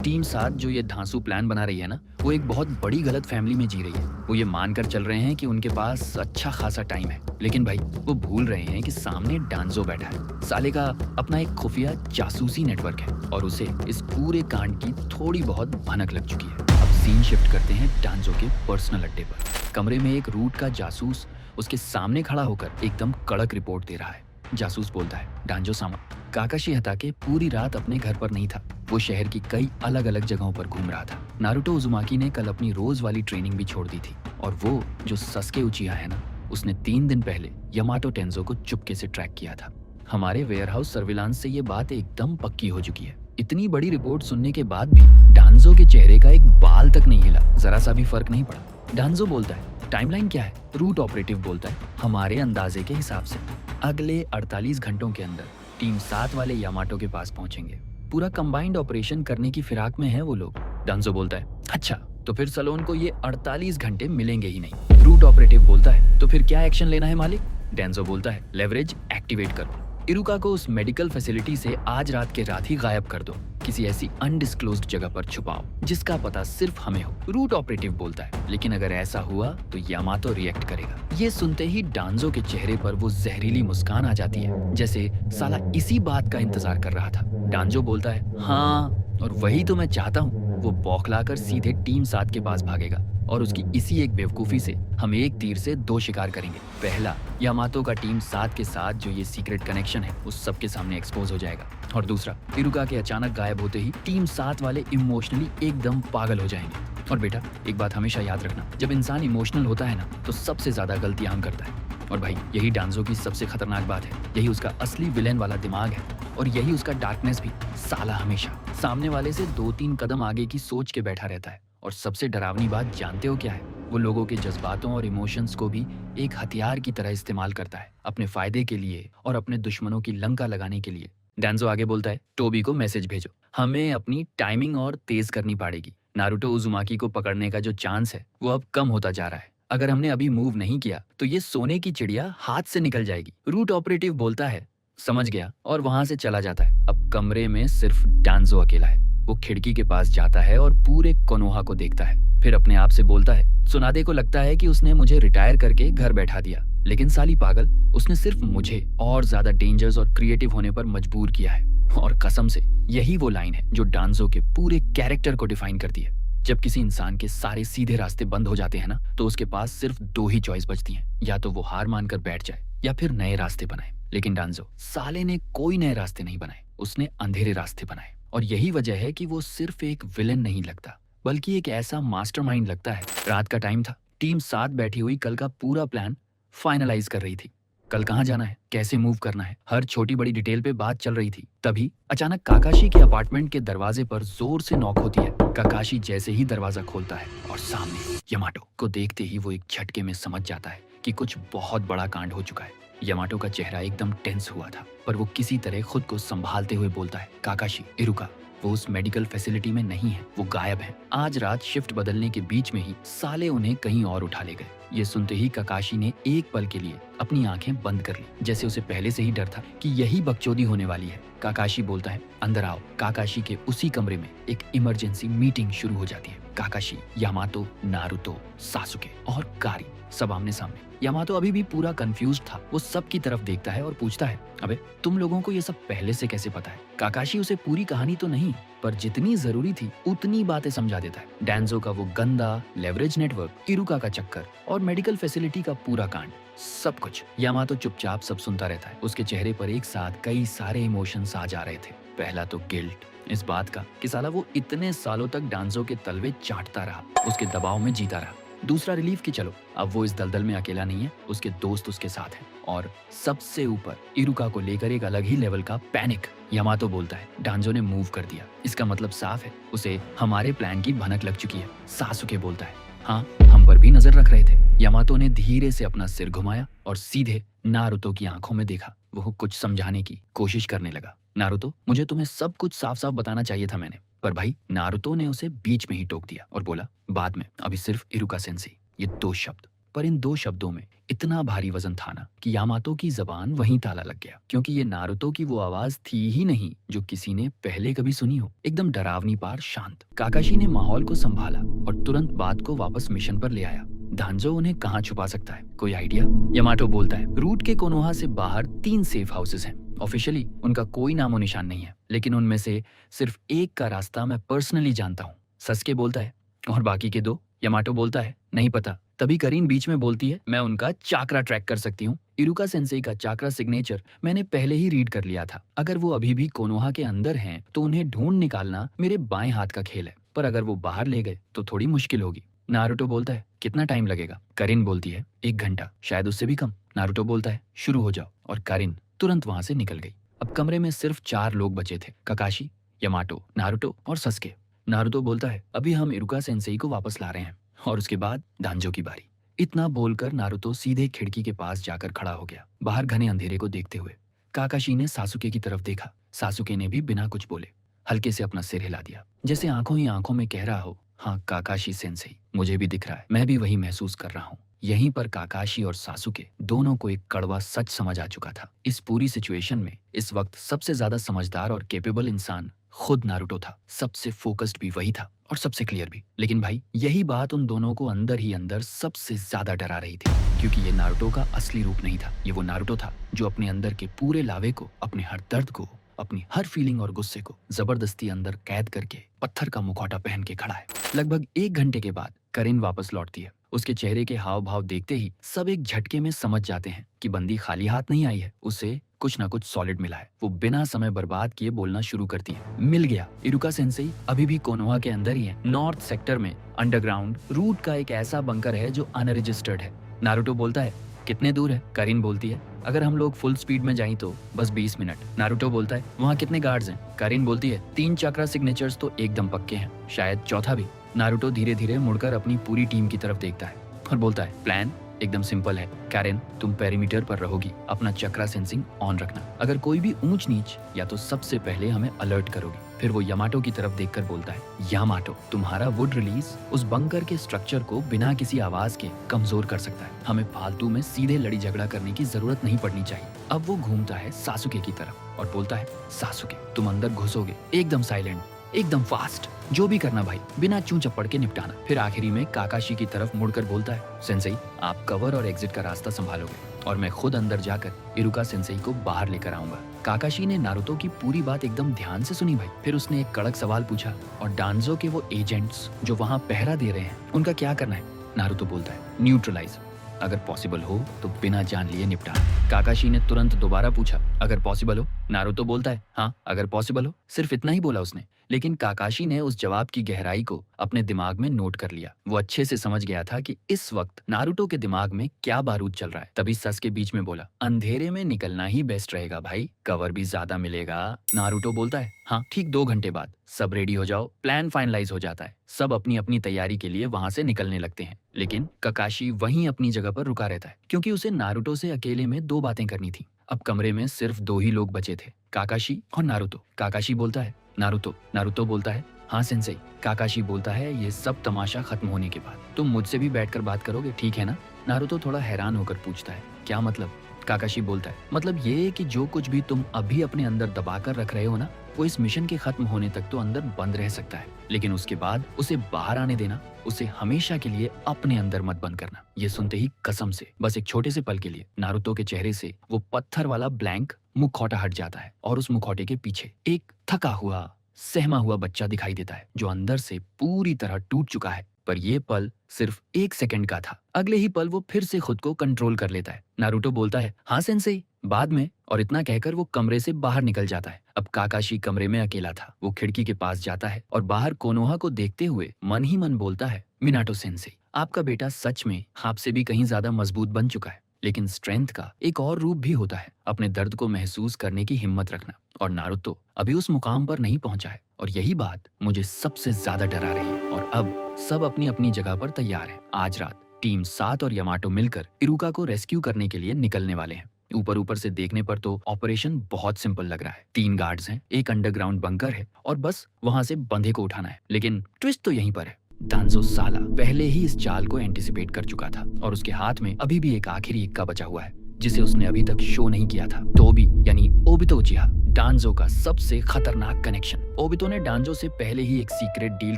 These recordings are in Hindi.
टीम साथ जो ये धांसू प्लान बना रही है ना, वो एक बहुत बड़ी गलत फैमिली में जी रही है। वो ये मानकर चल रहे हैं कि उनके पास अच्छा खासा टाइम है, लेकिन भाई वो भूल रहे हैं कि सामने डांजो बैठा है। साले का अपना एक खुफिया जासूसी नेटवर्क है और उसे इस पूरे कांड की थोड़ी बहुत भनक लग चुकी है। अब सीन शिफ्ट करते हैं डांजो के पर्सनल अड्डे पर। कमरे में एक रूट का जासूस उसके सामने खड़ा होकर एकदम कड़क रिपोर्ट दे रहा है। जासूस बोलता है, डांजो सामा, काकाशी हताके पूरी रात अपने घर पर नहीं था। वो शहर की कई अलग अलग जगहों पर घूम रहा था। नारुतो उजुमाकी ने कल अपनी रोज वाली ट्रेनिंग भी छोड़ दी थी और वो जो सस्के उचिया है ना, उसने 3 दिन पहले यमाटो टेंजो को चुपके से ट्रैक किया था। हमारे वेयरहाउस सर्विलांस से ये बात एकदम पक्की हो चुकी है। इतनी बड़ी रिपोर्ट सुनने के बाद भी डांजो के चेहरे का एक बाल तक नहीं हिला, जरा सा भी फर्क नहीं पड़ा। डांजो बोलता है, टाइमलाइन क्या है? रूट ऑपरेटिव बोलता है, हमारे अंदाजे के हिसाब से अगले 48 घंटों के अंदर टीम 7 वाले यामाटो के पास पहुंचेंगे। पूरा कंबाइंड ऑपरेशन करने की फिराक में है वो लोग। डांजो बोलता है, अच्छा तो फिर सलोन को ये 48 घंटे मिलेंगे ही नहीं। रूट ऑपरेटिव बोलता है, तो फिर क्या एक्शन लेना है मालिक? डांजो बोलता है, लेवरेज एक्टिवेट करो। इरुका को उस मेडिकल फैसिलिटी से आज रात के रात ही गायब कर दो। किसी ऐसी अनडिस्क्लोज्ड जगह पर छुपाओ जिसका पता सिर्फ हमें हो। रूट ऑपरेटिव बोलता है, लेकिन अगर ऐसा हुआ तो यामातो रिएक्ट करेगा। ये सुनते ही डांजो के चेहरे पर वो जहरीली मुस्कान आ जाती है, जैसे साला इसी बात का इंतजार कर रहा था। डांजो बोलता है, हाँ और वही तो मैं चाहता हूँ। वो बौखलाकर सीधे टीम 7 के पास भागेगा और उसकी इसी एक बेवकूफी से हम एक तीर से 2 शिकार करेंगे। पहला, यामातो का टीम 7 के साथ जो ये सीक्रेट कनेक्शन है उस सबके सामने एक्सपोज हो जाएगा, और दूसरा, इरुका के अचानक गायब होते ही टीम 7 वाले इमोशनली एकदम पागल हो जाएंगे। और बेटा एक बात हमेशा याद रखना, जब इंसान इमोशनल होता है ना तो सबसे ज्यादा गलतियां हम करता है। और भाई यही डांजो की सबसे खतरनाक बात है, यही उसका असली विलेन वाला दिमाग है और यही उसका डार्कनेस भी। साला हमेशा सामने वाले से 2-3 कदम आगे की सोच के बैठा रहता है। और सबसे डरावनी बात जानते हो क्या है? वो लोगों के जज्बातों और इमोशंस को भी एक हथियार की तरह इस्तेमाल करता है, अपने फायदे के लिए और अपने दुश्मनों की लंका लगाने के लिए। डांजो आगे बोलता है, टोबी को मैसेज भेजो, हमें अपनी टाइमिंग और तेज करनी पड़ेगी। नारुतो उजुमाकी को पकड़ने का जो चांस है वो अब कम होता जा रहा है। अगर हमने अभी मूव नहीं किया तो ये सोने की चिड़िया हाथ से निकल जाएगी। रूट ऑपरेटिव बोलता है, समझ गया, और वहां से चला जाता है। अब कमरे में सिर्फ डांजो अकेला है। वो खिड़की के पास जाता है और पूरे कोनोहा को देखता है, फिर अपने आप से बोलता है, सुनादे को लगता है कि उसने मुझे रिटायर करके घर बैठा दिया, लेकिन साली पागल, उसने सिर्फ मुझे और ज्यादा डेंजर्स और क्रिएटिव होने पर मजबूर किया है। और कसम से यही वो लाइन है जो डांजो के पूरे कैरेक्टर को डिफाइन करती है। जब किसी इंसान के सारे सीधे रास्ते बंद हो जाते हैं ना, तो उसके पास सिर्फ 2 ही चॉइस बचती हैं, या तो वो हार मानकर बैठ जाए या फिर नए रास्ते बनाए। लेकिन डांजो साले ने कोई नए रास्ते नहीं बनाए, उसने अंधेरे रास्ते बनाए। और यही वजह है कि वो सिर्फ एक विलेन नहीं लगता, बल्कि एक ऐसा मास्टरमाइंड लगता है। रात का टाइम था, टीम 7 बैठी हुई कल का पूरा प्लान फाइनलाइज कर रही थी। कल कहाँ जाना है, कैसे मूव करना है, हर छोटी बड़ी डिटेल पे बात चल रही थी। तभी अचानक काकाशी के अपार्टमेंट के दरवाजे पर जोर से नॉक होती है। काकाशी जैसे ही दरवाजा खोलता है और सामने यमाटो को देखते ही वो एक झटके में समझ जाता है कि कुछ बहुत बड़ा कांड हो चुका है। यमाटो का चेहरा एकदम टेंस हुआ था, पर वो किसी तरह खुद को संभालते हुए बोलता है, काकाशी, इरुका वो उस मेडिकल फैसिलिटी में नहीं है, वो गायब है। आज रात शिफ्ट बदलने के बीच में ही साले उन्हें कहीं और उठा ले गए। ये सुनते ही काकाशी ने एक पल के लिए अपनी आंखें बंद कर ली, जैसे उसे पहले से ही डर था कि यही बकचोदी होने वाली है। काकाशी बोलता है, अंदर आओ। काकाशी के उसी कमरे में एक इमरजेंसी मीटिंग शुरू हो जाती है। काकाशी, यामातो, नारुतो, सासुके और कारी सब आमने सामने। यामातो अभी भी पूरा कंफ्यूज्ड था। वो सब की तरफ देखता है और पूछता है, अबे तुम लोगों को ये सब पहले से कैसे पता है? काकाशी उसे पूरी कहानी तो नहीं, पर जितनी जरूरी थी उतनी बातें समझा देता है। डांजो का वो गंदा लेवरेज नेटवर्क, इरुका का चक्कर और मेडिकल फैसिलिटी का पूरा कांड, सब कुछ। यामातो चुपचाप सब सुनता रहता है। उसके चेहरे पर एक साथ कई सारे इमोशंस आ जा रहे थे। पहला तो गिल्ट, इस बात का कि साला वो इतने सालों तक डांजो के तलवे चाटता रहा, उसके दबाव में जीता रहा। दूसरा रिलीफ कि चलो अब वो इस दलदल में अकेला नहीं है, उसके दोस्त उसके साथ हैं। और सबसे ऊपर इरुका को लेकर एक अलग ही लेवल का पैनिक। यामातो बोलता है, डांजो ने मूव कर दिया, इसका मतलब साफ है उसे हमारे प्लान की भनक लग चुकी है। सासुके बोलता है, हाँ हम पर भी नजर रख रहे थे। यामातो ने धीरे से अपना सिर घुमाया और सीधे नारुतो की आंखों में देखा। वो कुछ समझाने की कोशिश करने लगा। नारुतो, मुझे तुम्हें सब कुछ साफ साफ बताना चाहिए था मैंने, पर भाई नारुतो ने उसे बीच में ही टोक दिया और बोला, बाद में, अभी सिर्फ इरुका सेंसेई, ये 2 शब्द। पर इन 2 शब्दों में इतना भारी वजन था ना कि यामातो की जबान वहीं ताला लग गया, क्योंकि ये नारुतो की वो आवाज थी ही नहीं जो किसी ने पहले कभी सुनी हो। एकदम डरावनी पार शांत। काकाशी ने माहौल को संभाला और तुरंत बात को वापस मिशन पर ले आया। धांजो उन्हें कहाँ छुपा सकता है, कोई आइडिया? यामाटो बोलता है, रूट के कोनोहा से बाहर 3 सेफ हाउसेस हैं। ऑफिशियली उनका कोई नामो निशान नहीं है, लेकिन उनमें से सिर्फ एक का रास्ता मैं पर्सनली जानता हूँ। सस्के बोलता है, और बाकी के 2? यामाटो बोलता है, नहीं पता। तभी करीन बीच में बोलती है, मैं उनका चाकरा ट्रैक कर सकती हूँ। इरुका सेंसेई का चाकरा सिग्नेचर मैंने पहले ही रीड कर लिया था। अगर वो अभी भी कोनोहा के अंदर हैं तो उन्हें ढूंढ निकालना मेरे बाएं हाथ का खेल है, पर अगर वो बाहर ले गए तो थोड़ी मुश्किल होगी। नारुतो बोलता है, कितना टाइम लगेगा? करीन बोलती है, 1 घंटा, शायद उससे भी कम। नारुतो बोलता है, शुरू हो जाओ, और करीन तुरंत वहां से निकल गई। अब कमरे में सिर्फ 4 लोग बचे थे, काकाशी, यामाटो, नारुतो और सस्के। नारुतो बोलता है, अभी हम इरुका सेंसेई को वापस ला रहे हैं, और उसके बाद डांजो की बारी। इतना बोलकर नारुतो सीधे खिड़की के पास जाकर खड़ा हो गया, बाहर घने अंधेरे को देखते हुए। काकाशी ने सासुके की तरफ देखा। सासुके ने भी बिना कुछ बोले हल्के से अपना सिर हिला दिया, जैसे आंखों ही आंखों में कह रहा हो, हाँ काकाशी सेंसेई, मुझे भी दिख रहा है, मैं भी वही महसूस कर रहा हूँ। यहीं पर काकाशी और सासुके दोनों को एक कड़वा सच समझ आ चुका था। इस पूरी सिचुएशन में इस वक्त सबसे ज्यादा समझदार और कैपेबल इंसान खुद नारुतो था। सबसे फोकस्ड भी वही था और सबसे क्लियर भी। लेकिन भाई, यही बात उन दोनों को अंदर ही अंदर सबसे ज्यादा डरा रही थी, क्योंकि ये नारुतो का असली रूप नहीं था। ये वो नारुतो था जो अपने अंदर के पूरे लावे को, अपने हर दर्द को, अपनी हर फीलिंग और गुस्से को जबरदस्ती अंदर कैद करके पत्थर का मुखौटा पहन के खड़ा है। लगभग 1 घंटे के बाद करीन वापस लौटती है। उसके चेहरे के हाव भाव देखते ही सब एक झटके में समझ जाते हैं कि बंदी खाली हाथ नहीं आई है, उसे कुछ ना कुछ सॉलिड मिला है। वो बिना समय बर्बाद किए बोलना शुरू करती है, मिल गया। इरुका सेंसेई अभी भी कोनोहा के अंदर ही है। नॉर्थ सेक्टर में अंडरग्राउंड रूट का एक ऐसा बंकर है जो अनरजिस्टर्ड है। नारुतो बोलता है, कितने दूर है? करीन बोलती है, अगर हम लोग फुल स्पीड में जाएं तो बस 20 मिनट। नारुतो बोलता है, वहाँ कितने गार्ड्स हैं? करीन बोलती है, 3 चक्रा सिग्नेचर्स तो एकदम पक्के हैं, शायद चौथा भी। नारुतो धीरे धीरे मुड़कर अपनी पूरी टीम की तरफ देखता है और बोलता है, प्लान एकदम सिंपल है। कैरेन, तुम पेरीमीटर पर रहोगी, अपना चक्रा सेंसिंग ऑन रखना। अगर कोई भी ऊंच नीच या तो सबसे पहले हमें अलर्ट करोगी। फिर वो यामाटो की तरफ देखकर बोलता है, यामाटो, तुम्हारा वुड रिलीज उस बंकर के स्ट्रक्चर को बिना किसी आवाज के कमजोर कर सकता है। हमें फालतू में सीधे लड़ी झगड़ा करने की जरूरत नहीं पड़नी चाहिए। अब वो घूमता है सासुके की तरफ और बोलता है, सासुके, तुम अंदर घुसोगे, एकदम साइलेंट, एकदम फास्ट, जो भी करना भाई, बिना चूं चप्पड़ के निपटाना। फिर आखिरी में काकाशी की तरफ मुड़कर बोलता है, सेंसेई, आप कवर और एग्जिट का रास्ता संभालोगे और मैं खुद अंदर जाकर इरुका सेंसेई को बाहर लेकर आऊंगा। काकाशी ने नारुतो की पूरी बात एकदम ध्यान से सुनी भाई। फिर उसने एक कड़क सवाल पूछा, और डांजो के वो एजेंट्स जो वहाँ पहरा दे रहे हैं, उनका क्या करना है? नारुतो बोलता है, न्यूट्रलाइज, अगर पॉसिबल हो तो बिना जान लिए निपटाना। काकाशी ने तुरंत दोबारा पूछा, अगर पॉसिबल हो? नारुतो बोलता है, हाँ अगर पॉसिबल हो। सिर्फ इतना ही बोला उसने, लेकिन काकाशी ने उस जवाब की गहराई को अपने दिमाग में नोट कर लिया। वो अच्छे से समझ गया था कि इस वक्त नारुतो के दिमाग में क्या बारूद चल रहा है। तभी सस्के बीच में बोला, अंधेरे में निकलना ही बेस्ट रहेगा भाई, कवर भी ज्यादा मिलेगा। नारुतो बोलता है, हाँ ठीक 2 घंटे बाद सब रेडी हो जाओ। प्लान फाइनलाइज हो जाता है, सब अपनी अपनी तैयारी के लिए वहां से निकलने लगते हैं। लेकिन काकाशी वहीं अपनी जगह पर रुका रहता है, क्योंकि उसे नारुतो से अकेले में 2 बातें करनी थी। अब कमरे में सिर्फ 2 ही लोग बचे थे, काकाशी और नारुतो। काकाशी बोलता है, नारुतो। नारुतो बोलता है, हाँ सेंसेई। काकाशी बोलता है, ये सब तमाशा खत्म होने के बाद तुम मुझसे भी बैठकर बात करोगे, ठीक है ना? नारुतो थोड़ा हैरान होकर पूछता है, क्या मतलब? काकाशी बोलता है, मतलब ये कि जो कुछ भी तुम अभी अपने अंदर दबाकर रख रहे हो ना, वो इस मिशन के खत्म होने तक तो अंदर बंद रह सकता है, लेकिन उसके बाद उसे बाहर आने देना, उसे हमेशा के लिए अपने अंदर मत बंद करना। ये सुनते ही कसम से बस एक छोटे से पल के लिए नारुतो के चेहरे से वो पत्थर वाला ब्लैंक मुखौटा हट जाता है और उस मुखौटे के पीछे एक थका हुआ, सहमा हुआ बच्चा दिखाई देता है, जो अंदर से पूरी तरह टूट चुका है। पर ये पल सिर्फ 1 सेकंड का था। अगले ही पल वो फिर से खुद को कंट्रोल कर लेता है। नारुतो बोलता है, हाँ सेंसेई, बाद में, और इतना कहकर वो कमरे से बाहर निकल जाता है। अब काकाशी कमरे में अकेला था। वो खिड़की के पास जाता है और बाहर कोनोहा को देखते हुए मन ही मन बोलता है, मिनाटो सेंसेई, आपका बेटा सच में आपसे भी कहीं ज्यादा मजबूत बन चुका है, लेकिन स्ट्रेंथ का एक और रूप भी होता है, अपने दर्द को महसूस करने की हिम्मत रखना। और नारुतो अभी उस मुकाम पर नहीं पहुंचा है, और यही बात मुझे सबसे ज्यादा डरा रही है। और अब सब अपनी अपनी जगह पर तैयार है। आज रात टीम 7 और यामाटो मिलकर इरुका को रेस्क्यू करने के लिए निकलने वाले हैं। ऊपर से देखने पर तो ऑपरेशन बहुत सिंपल लग रहा है। 3 गार्ड्स हैं, एक अंडरग्राउंड बंकर है और बस वहां से बंधे को उठाना है। लेकिन ट्विस्ट तो यहीं पर है। डांजो साला पहले ही इस चाल को एंटिसिपेट कर चुका था और उसके हाथ में अभी भी एक आखिरी इक्का बचा हुआ है जिसे उसने अभी तक शो नहीं किया था। टोबी यानी ओबितो उचिहा, डांजो का सबसे खतरनाक कनेक्शन। ओबितो ने डांजो से पहले ही एक सीक्रेट डील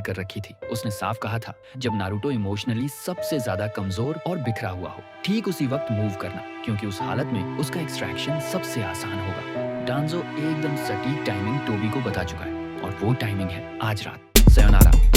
कर रखी थी। उसने साफ कहा था जब नारुतो इमोशनली सबसे ज्यादा कमजोर और बिखरा हुआ हो, ठीक उसी वक्त मूव करना, क्योंकि उस हालत में उसका एक्सट्रैक्शन सबसे आसान होगा। डांजो एकदम सटीक टाइमिंग टोबी को बता चुका है और वो टाइमिंग है आज रात। सयोनारा।